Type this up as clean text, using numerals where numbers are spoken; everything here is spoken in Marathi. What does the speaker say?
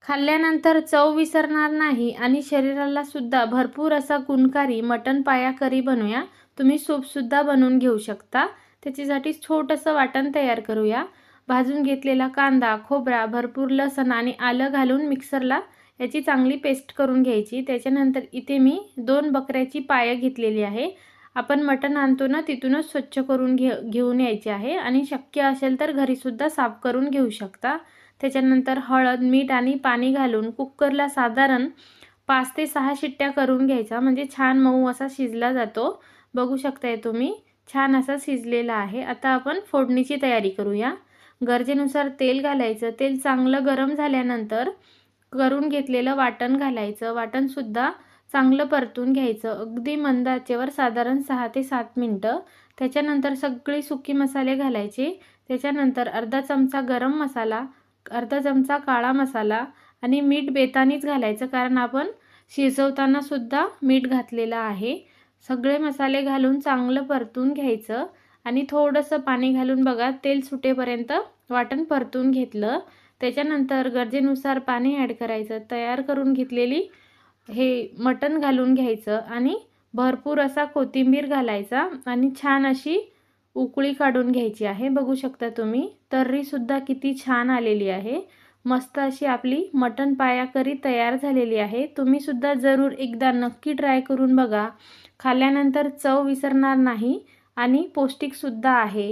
खाल्ल्यानंतर चव विसरणार नाही आणि शरीराला सुद्धा भरपूर असा गुणकारी मटण पाया करी बनवूया। तुम्ही सूपसुद्धा बनवून घेऊ शकता। त्याच्यासाठी छोटंसं वाटण तयार करूया। भाजून घेतलेला कांदा, खोबरा, भरपूर लसूण आणि आलं घालून मिक्सरला याची चांगली पेस्ट करून घ्यायची। त्याच्यानंतर इथे मी 2 बकऱ्याची पाय घेतलेली आहे। आपण मटण आणतो ना तिथूनच स्वच्छ करून घेऊन यायचे आहे आणि शक्य असेल तर घरीसुद्धा साफ करून घेऊ शकता। त्याच्यानंतर हळद, मीठ आणि पाणी घालून कुकरला साधारण 5 ते 6 शिट्ट्या करून घ्यायचा, म्हणजे छान मऊ असा शिजला जातो। बघू शकताय तुम्ही छान असा शिजलेला आहे। आता आपण फोडणीची तयारी करूया। गरजेनुसार तेल घालायचं। तेल चांगलं गरम झाल्यानंतर करून घेतलेलं वाटण घालायचं। वाटणसुद्धा चांगलं परतून घ्यायचं अगदी मंद आचेवर साधारण 6 ते 7 मिनिटं। त्याच्यानंतर सगळे सुकी मसाले घालायचे। त्याच्यानंतर अर्धा चमचा गरम मसाला, अर्धा चमचा काळा मसाला आणि मीठ बेतानीच घालायचं, कारण आपण शिजवताना सुद्धा मीठ घातलेलं आहे। सगळे मसाले घालून चांगलं परतून घ्यायचं आणि थोडंसं पाणी घालून बघा तेल सुटेपर्यंत वाटण परतून घेतलं। त्याच्यानंतर गरजेनुसार पाणी ॲड करायचं। तयार करून घेतलेली हे मटण घालून घ्यायचं आणि भरपूर असा कोथिंबीर घालायचा आणि छान अशी उकळी काढून घ्यायची आहे। बघू शकता तुम्ही तर्रीसुद्धा किती छान आलेली आहे। मस्त अशी आपली मटण पाया करी तयार झालेली आहे। तुम्ही सुद्धा जरूर एकदा नक्की ट्राय करून बघा। खाल्ल्यानंतर चव विसरणार नाही आणि पौष्टिक सुद्धा आहे।